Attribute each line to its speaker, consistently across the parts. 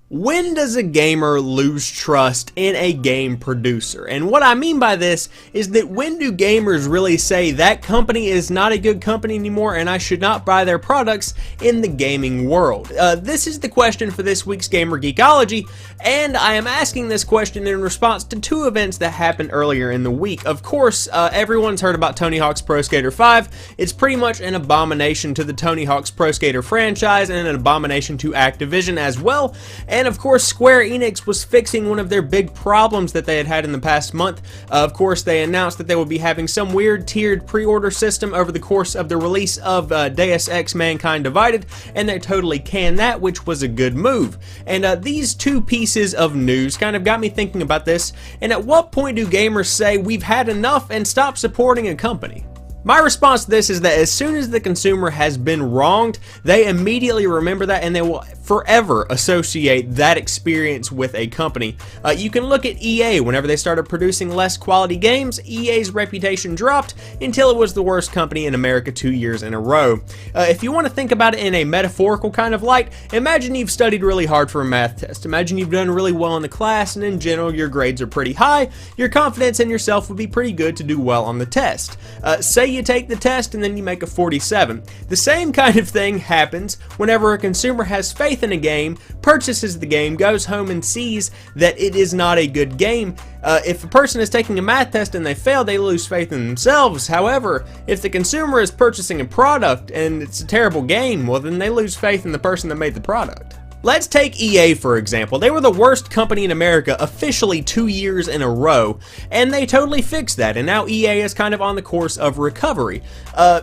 Speaker 1: When does a gamer lose trust in a game producer? And what I mean by this is that when do gamers really say that company is not a good company anymore and I should not buy their products in the gaming world? This is the question for this week's Gamer Geekology, and I am asking this question in response to two events that happened earlier in the week. Of course, everyone's heard about Tony Hawk's Pro Skater 5. It's pretty much an abomination to the Tony Hawk's Pro Skater franchise and an abomination to Activision as well. And of course, Square Enix was fixing one of their big problems that they had in the past month. Of course, they announced that they would be having some weird tiered pre-order system over the course of the release of Deus Ex Mankind Divided, and they totally canned that, which was a good move. And these two pieces of news kind of got me thinking about this, and at what point do gamers say we've had enough and stop supporting a company? My response to this is that as soon as the consumer has been wronged, they immediately remember that and they will forever associate that experience with a company. You can look at EA. Whenever they started producing less quality games, EA's reputation dropped until it was the worst company in America 2 years in a row. If you want to think about it in a metaphorical kind of light, imagine you've studied really hard for a math test. Imagine you've done really well in the class and in general your grades are pretty high. Your confidence in yourself would be pretty good to do well on the test. Say you take the test and then you make a 47. The same kind of thing happens whenever a consumer has faith in a game, purchases the game, goes home and sees that it is not a good game. If a person is taking a math test and they fail, they lose faith in themselves. However, if the consumer is purchasing a product and it's a terrible game, well then they lose faith in the person that made the product. Let's take EA for example. They were the worst company in America officially 2 years in a row, and they totally fixed that, and now EA is kind of on the course of recovery.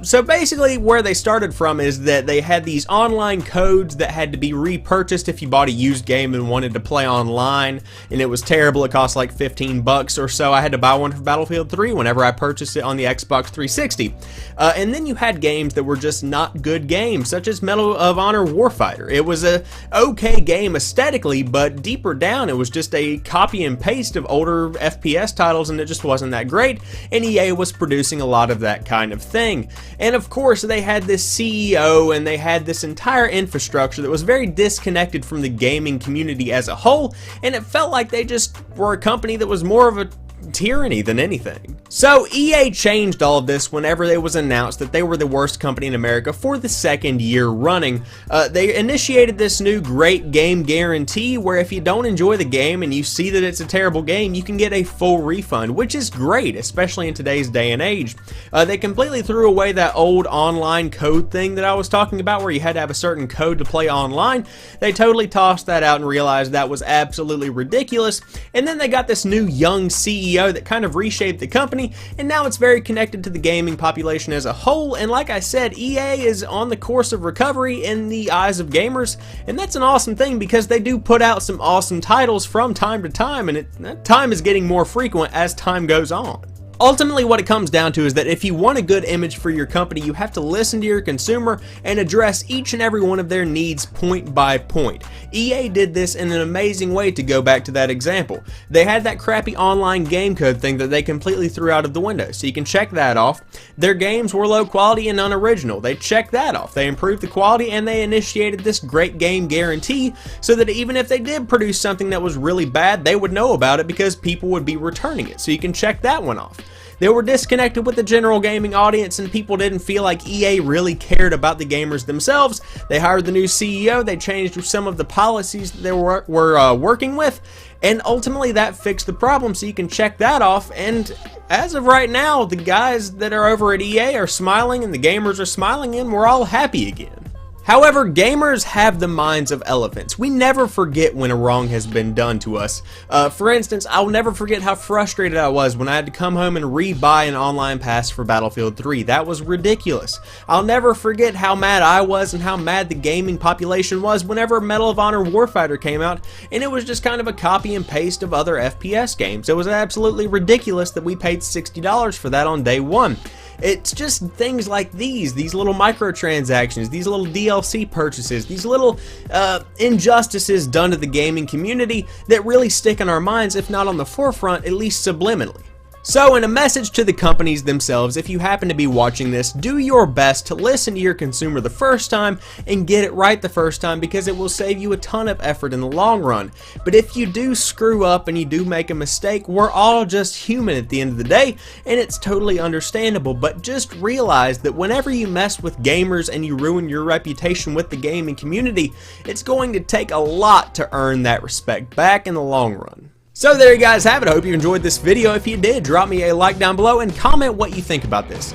Speaker 1: So basically where they started from is that they had these online codes that had to be repurchased if you bought a used game and wanted to play online, and it was terrible. It cost like 15 bucks or so. I had to buy one for Battlefield 3 whenever I purchased it on the Xbox 360. And then you had games that were just not good games, such as Medal of Honor Warfighter. It was a okay game aesthetically, but deeper down it was just a copy and paste of older FPS titles, and it just wasn't that great, and EA was producing a lot of that kind of thing. And of course they had this CEO and they had this entire infrastructure that was very disconnected from the gaming community as a whole, and it felt like they just were a company that was more of a tyranny than anything. So EA changed all of this whenever it was announced that they were the worst company in America for the second year running. They initiated this new great game guarantee where if you don't enjoy the game and you see that it's a terrible game, you can get a full refund, which is great, especially in today's day and age. They completely threw away that old online code thing that I was talking about where you had to have a certain code to play online. They totally tossed that out and realized that was absolutely ridiculous, and then they got this new young CEO that kind of reshaped the company, and now it's very connected to the gaming population as a whole. And like I said, EA is on the course of recovery in the eyes of gamers, and that's an awesome thing because they do put out some awesome titles from time to time, and that time is getting more frequent as time goes on. Ultimately, what it comes down to is that if you want a good image for your company, you have to listen to your consumer and address each and every one of their needs point by point. EA did this in an amazing way, to go back to that example. They had that crappy online game code thing that they completely threw out of the window, so you can check that off. Their games were low quality and unoriginal. They checked that off. They improved the quality, and they initiated this great game guarantee so that even if they did produce something that was really bad, they would know about it because people would be returning it, so you can check that one off. They were disconnected with the general gaming audience, and people didn't feel like EA really cared about the gamers themselves. They hired the new CEO, they changed some of the policies that they were working with, and ultimately that fixed the problem, so you can check that off. And as of right now, the guys that are over at EA are smiling and the gamers are smiling, and we're all happy again. However, gamers have the minds of elephants. We never forget when a wrong has been done to us. For instance, I'll never forget how frustrated I was when I had to come home and re-buy an online pass for Battlefield 3. That was ridiculous. I'll never forget how mad I was and how mad the gaming population was whenever Medal of Honor Warfighter came out, and it was just kind of a copy and paste of other FPS games. It was absolutely ridiculous that we paid $60 for that on day one. It's just things like these little microtransactions, these little DLC purchases, these little injustices done to the gaming community that really stick in our minds, if not on the forefront, at least subliminally. So in a message to the companies themselves, if you happen to be watching this, do your best to listen to your consumer the first time and get it right the first time, because it will save you a ton of effort in the long run. But if you do screw up and you do make a mistake, we're all just human at the end of the day, and it's totally understandable. But just realize that whenever you mess with gamers and you ruin your reputation with the gaming community, it's going to take a lot to earn that respect back in the long run. So there you guys have it. I hope you enjoyed this video. If you did, drop me a like down below and comment what you think about this.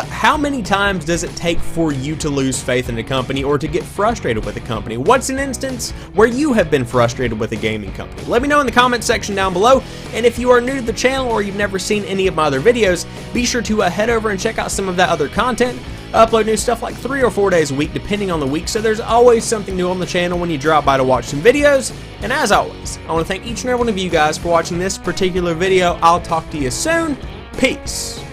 Speaker 1: How many times does it take for you to lose faith in a company or to get frustrated with a company? What's an instance where you have been frustrated with a gaming company? Let me know in the comment section down below. And if you are new to the channel or you've never seen any of my other videos, be sure to head over and check out some of that other content. I upload new stuff like 3 or 4 days a week depending on the week, so there's always something new on the channel when you drop by to watch some videos. And as always, I want to thank each and every one of you guys for watching this particular video. I'll talk to you soon. Peace.